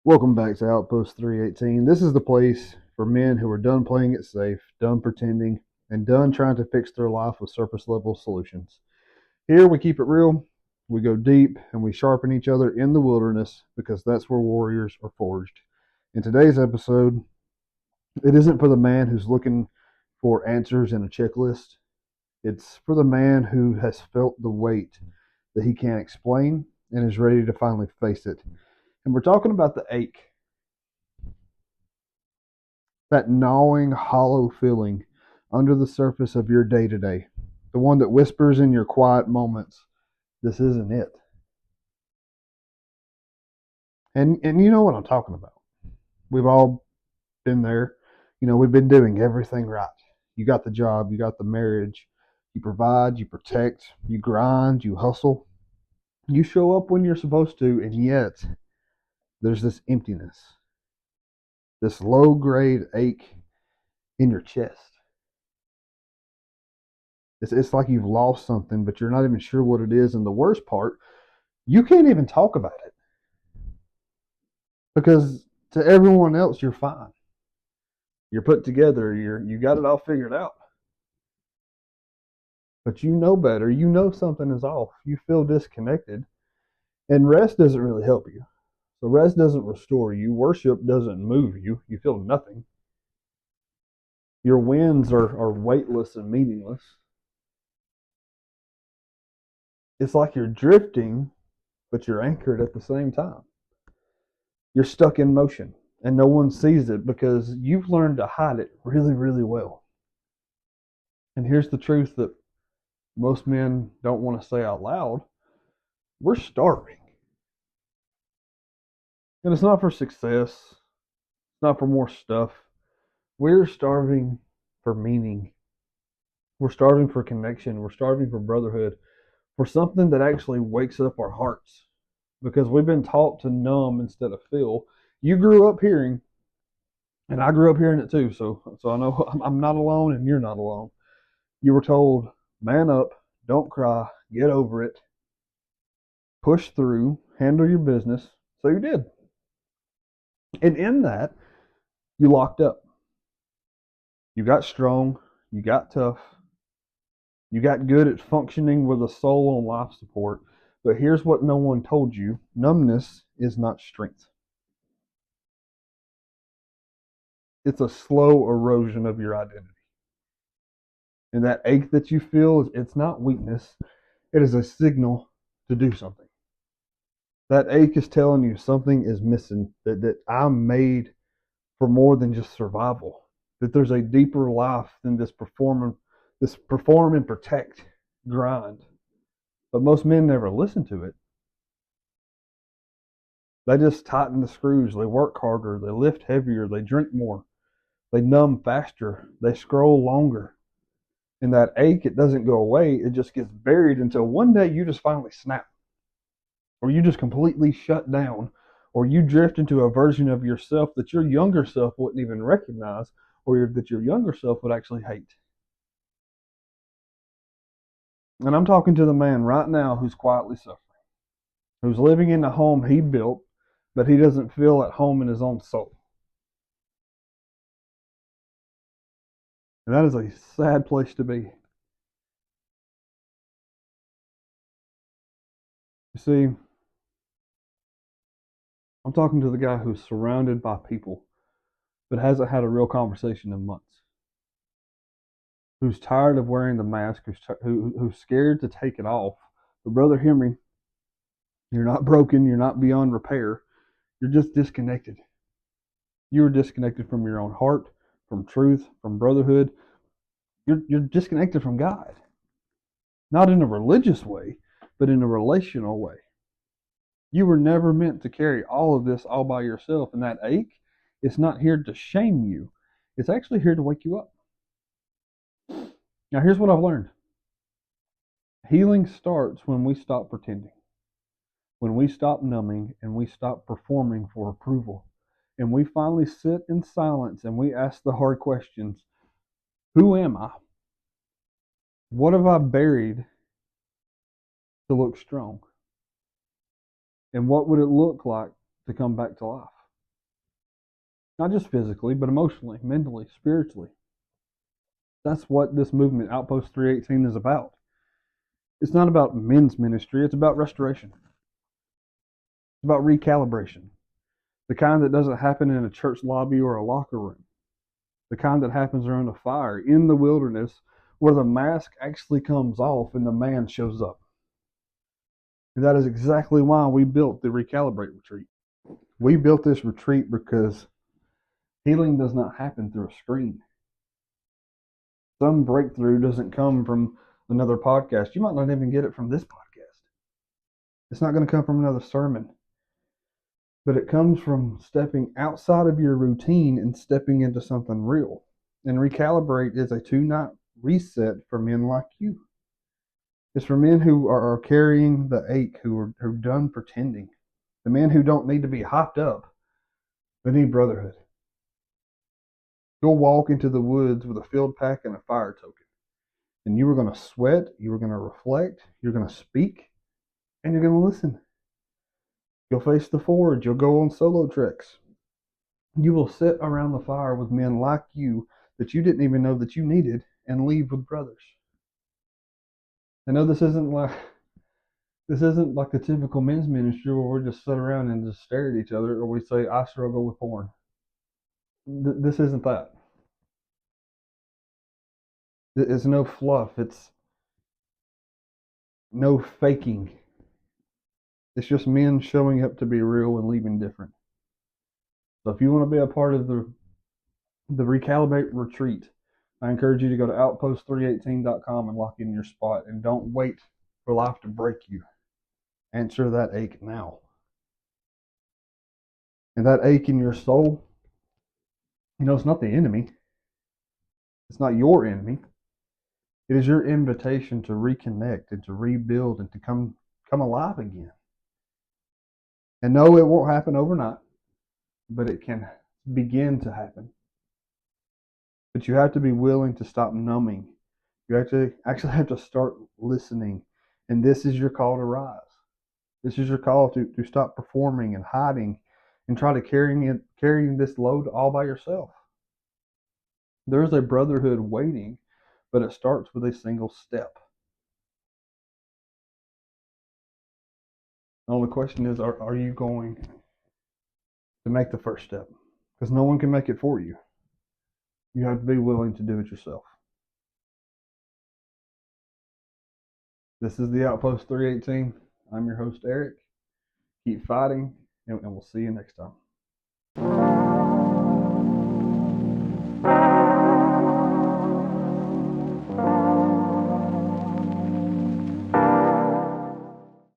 Welcome back to Outpost 318. This is the place for men who are done playing it safe, done pretending, and done trying to fix their life with surface level solutions. Here we keep it real, we go deep, and we sharpen each other in the wilderness because that's where warriors are forged. In today's episode, it isn't for the man who's looking for answers in a checklist. It's for the man who has felt the weight that he can't explain and is ready to finally face it. And we're talking about the ache, that gnawing, hollow feeling under the surface of your day to day, the one that whispers in your quiet moments, this isn't it. And you know what I'm talking about. We've all been there. We've been doing everything right. You got the job, you got the marriage, you provide, you protect, you grind, you hustle. You show up when you're supposed to, and yet there's this emptiness, this low grade ache in your chest. It's like you've lost something, but you're not even sure what it is. And the worst part, you can't even talk about it because to everyone else, you're fine. You're put together. You got it all figured out. But you know better. You know something is off. You feel disconnected. And rest doesn't really help you. So rest doesn't restore you. Worship doesn't move you. You feel nothing. Your wins are weightless and meaningless. It's like you're drifting, but you're anchored at the same time. You're stuck in motion and no one sees it because you've learned to hide it really, really well. And here's the truth that most men don't want to say out loud. We're starving. And it's not for success, it's not for more stuff. We're starving for meaning. We're starving for connection. We're starving for brotherhood, for something that actually wakes up our hearts. Because we've been taught to numb instead of feel. You grew up hearing, and I grew up hearing it too, so I know I'm not alone and you're not alone. You were told, man up, don't cry, get over it, push through, handle your business. So you did. And in that, you locked up. You got strong, you got tough, you got good at functioning with a soul on life support. But here's what no one told you: numbness is not strength. It's a slow erosion of your identity. And that ache that you feel, it's not weakness, it is a signal to do something. That ache is telling you something is missing, that I'm made for more than just survival, that there's a deeper life than this perform and protect grind. But most men never listen to it. They just tighten the screws, they work harder, they lift heavier, they drink more, they numb faster, they scroll longer. And that ache, it doesn't go away, it just gets buried until one day you just finally snap. Or you just completely shut down, or you drift into a version of yourself that your younger self wouldn't even recognize, or that your younger self would actually hate. And I'm talking to the man right now who's quietly suffering, who's living in the home he built, but he doesn't feel at home in his own soul. And that is a sad place to be. You see, I'm talking to the guy who's surrounded by people, but hasn't had a real conversation in months. Who's tired of wearing the mask, who's scared to take it off. But brother, hear me. You're not broken. You're not beyond repair. You're just disconnected. You are disconnected from your own heart, from truth, from brotherhood. You're disconnected from God. Not in a religious way, but in a relational way. You were never meant to carry all of this all by yourself. And that ache, it's not here to shame you. It's actually here to wake you up. Now, here's what I've learned. Healing starts when we stop pretending, when we stop numbing and we stop performing for approval. And we finally sit in silence and we ask the hard questions. Who am I? What have I buried to look strong? And what would it look like to come back to life? Not just physically, but emotionally, mentally, spiritually. That's what this movement, Outpost 318, is about. It's not about men's ministry, it's about restoration. It's about recalibration. The kind that doesn't happen in a church lobby or a locker room. The kind that happens around a fire in the wilderness where the mask actually comes off and the man shows up. And that is exactly why we built the Recalibrate retreat. We built this retreat because healing does not happen through a screen. Some breakthrough doesn't come from another podcast. You might not even get it from this podcast. It's not going to come from another sermon. But it comes from stepping outside of your routine and stepping into something real. And Recalibrate is a 2-night reset for men like you. It's for men who are carrying the ache, who are done pretending. The men who don't need to be hyped up, but need brotherhood. You'll walk into the woods with a field pack and a fire token. And you are going to sweat, you are going to reflect, you're going to speak, and you're going to listen. You'll face the forge, you'll go on solo treks. You will sit around the fire with men like you that you didn't even know that you needed and leave with brothers. I know this isn't like the typical men's ministry where we just sit around and just stare at each other or we say, I struggle with porn. This isn't that. It's no fluff. It's no faking. It's just men showing up to be real and leaving different. So if you want to be a part of the Recalibrate retreat, I encourage you to go to outpost318.com and lock in your spot. And don't wait for life to break you. Answer that ache now. And that ache in your soul, it's not the enemy. It's not your enemy. It is your invitation to reconnect and to rebuild and to come alive again. And no, it won't happen overnight, but it can begin to happen. But you have to be willing to stop numbing. You actually have to start listening. And this is your call to rise. This is your call to stop performing and hiding and try to carrying this load all by yourself. There is a brotherhood waiting, but it starts with a single step. The only question is, are you going to make the first step? Because no one can make it for you. You have to be willing to do it yourself. This is the Outpost 318. I'm your host, Eric. Keep fighting, and we'll see you next time.